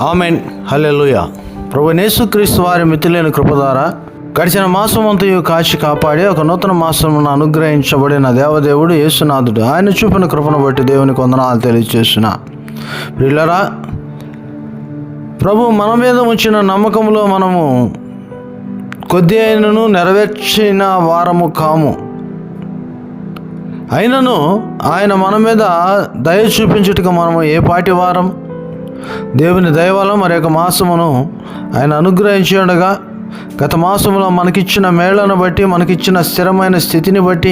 Amen. హల్లెలూయా. ప్రభువైన యేసుక్రీస్తు వారి మితిలేని కృప ద్వారా గడిచిన మాసమంతయు కాచి కాపాడి ఒక నూతన మాసమును అనుగ్రహించబడిన దేవదేవుడు యేసునాథుడు ఆయన చూపిన కృపను బట్టి దేవునికి వందనాలు తెలియజేస్తున్న ప్రియులారా, ప్రభు మన మీద ఉంచిన నమ్మకంలో మనము కొద్ది అయినను నెరవేర్చిన వారము కాము. అయినను ఆయన మన మీద దయ చూపించుటకు మనము ఏ పాటి వారం. దేవుని దయ వల్ల మరి యొక్క మాసమును ఆయన అనుగ్రహించి ఉండగా గత మాసంలో మనకిచ్చిన మేళ్లను బట్టి, మనకిచ్చిన స్థిరమైన స్థితిని బట్టి,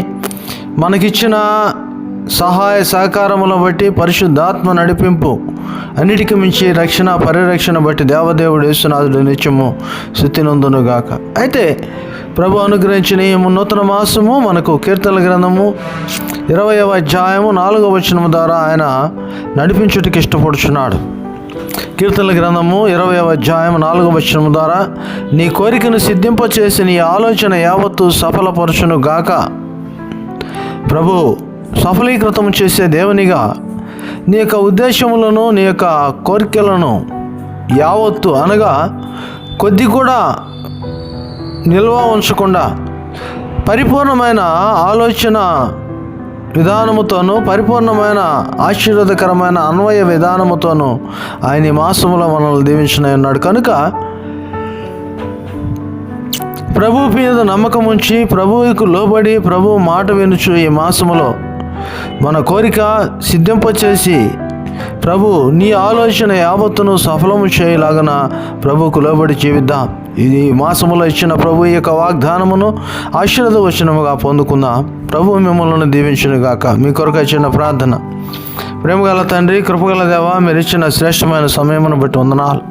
మనకిచ్చిన సహాయ సహకారములను బట్టి, పరిశుద్ధాత్మ నడిపింపు అన్నిటికీ మించి రక్షణ పరిరక్షణ బట్టి దేవదేవుడు యేసునాథుడు నిత్యము స్తుతినందునుగాక. అయితే ప్రభు అనుగ్రహించిన ఈ నూతన మాసము మనకు కీర్తనల గ్రంథము 20వ అధ్యాయము 4వ వచనము ద్వారా ఆయన నడిపించుటకు ఇష్టపడుచున్నాడు. కీర్తనల గ్రంథము 20వ అధ్యాయం 4వ వచనము ద్వారా నీ కోరికను సిద్ధింపచేసి నీ ఆలోచన యావత్తు సఫలపరచును గాక. ప్రభు సఫలీకృతం చేసే దేవునిగా నీ యొక్క ఉద్దేశములను, నీ యొక్క కోరికలను యావత్తు అనగా కొద్ది కూడా నిల్వ ఉంచకుండా పరిపూర్ణమైన ఆలోచన విధానముతోనూ, పరిపూర్ణమైన ఆశీర్వాదకరమైన అన్వయ విధానముతోనూ ఆయన ఈ మాసములో మనల్ని దీవించిన ఉన్నాడు. కనుక ప్రభు మీద నమ్మకం ఉంచి, ప్రభువుకు లోబడి, ప్రభు మాట వినుచు ఈ మాసములో మన కోరిక సిద్ధింపచేసి ప్రభు నీ ఆలోచన యావత్తును సఫలము చేయలాగన ప్రభువుకు లోబడి జీవిద్దాం. ఇది మాసములో ఇచ్చిన ప్రభు యొక్క వాగ్దానమును ఆశీర్వదవచనముగా పొందుకుందాం. ప్రభు మిమ్మల్ని దీవించునుగాక. మీ కొరకు ఇచ్చిన ప్రార్థన. ప్రేమగల తండ్రి, కృపగల దేవా, మీరు ఇచ్చిన శ్రేష్టమైన సమయమును బట్టి వందనాలు.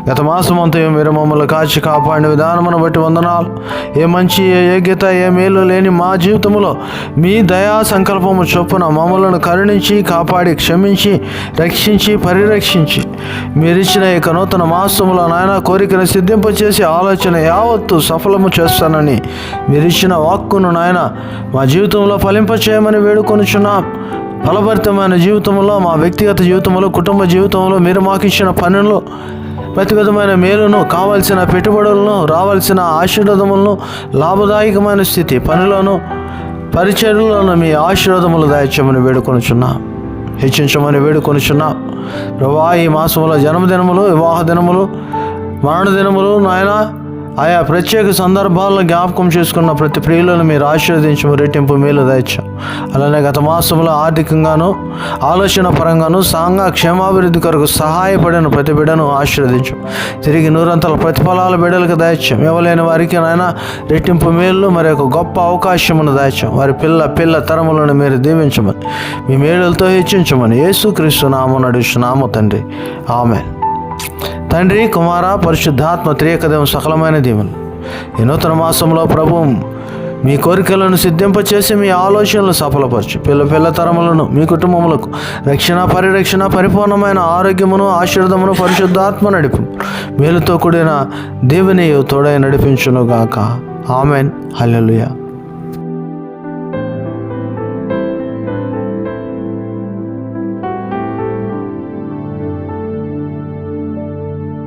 గత మాసమంతయు మీరు మమ్మల్ని కాచి కాపాడిన విధానమును బట్టి వందనాలు. ఏ మంచి, ఏ యోగ్యత, ఏ మేలు లేని మా జీవితంలో మీ దయా సంకల్పము చొప్పున మమ్మల్ని కరుణించి, కాపాడి, క్షమించి, రక్షించి, పరిరక్షించి మీరిచ్చిన ఇక నూతన మాసములో నాయన కోరికను సిద్ధింపచేసి ఆలోచన యావత్తు సఫలము చేస్తానని మీరిచ్చిన వాక్కును నాయన మా జీవితంలో ఫలింపచేయమని వేడుకొనుచున్నాం. ఫలభరితమైన జీవితంలో, మా వ్యక్తిగత జీవితంలో, కుటుంబ జీవితంలో మీరు మాకు ఇచ్చిన పనుల్లో ప్రతి విధమైన మేలును, కావలసిన పెట్టుబడులను, రావాల్సిన ఆశీర్వాదములను, లాభదాయకమైన స్థితి పనిలోను, పరిచర్యలను మీ ఆశీర్వాదములు దయచేయమని వేడుకొనుచున్నాం. హెచ్చించమని వేడుకొనుచున్నాం. ప్రభువా, ఈ మాసంలో జన్మదినములు, వివాహ దినములు, మరణ దినములు నాయన ఆయా ప్రత్యేక సందర్భాల్లో జ్ఞాపకం చేసుకున్న ప్రతి ప్రియులను మీరు ఆశీర్వదించము, రెట్టింపు మేలు దయచాం. అలానే గత మాసంలో ఆర్థికంగాను, ఆలోచన పరంగాను, సాంఘ క్షేమాభివృద్ధి కొరకు సహాయపడిన ప్రతి బిడ్డను ఆశీర్వదించం. తిరిగి నూరంతల ప్రతిఫలాల బిడ్డలకు దయచాం. ఇవ్వలేని వారికి నాయన రెట్టింపు మేలు, మరి ఒక గొప్ప అవకాశమును దయచాం. వారి పిల్ల తరములను మీరు దీవించమని, మీ మేలులతో హెచ్చించమని యేసుక్రీస్తు నామమున అడుగుచున్నాము తండ్రి. ఆమేన్. తండ్రి, కుమార, పరిశుద్ధాత్మ త్రియకదేవం సకలమైన దీవెనలు ఈ నూతన మాసంలో ప్రభు మీ కోరికలను సిద్ధింపచేసి మీ ఆలోచనలు సఫలపరచు. పిల్ల తరములను, మీ కుటుంబములకు రక్షణ పరిరక్షణ, పరిపూర్ణమైన ఆరోగ్యమును, ఆశీర్వాదమును, పరిశుద్ధాత్మ నడిపు మేలుతో కూడిన దేవుని తోడై నడిపించునుగాక. ఆమెన్. హల్లెలూయా.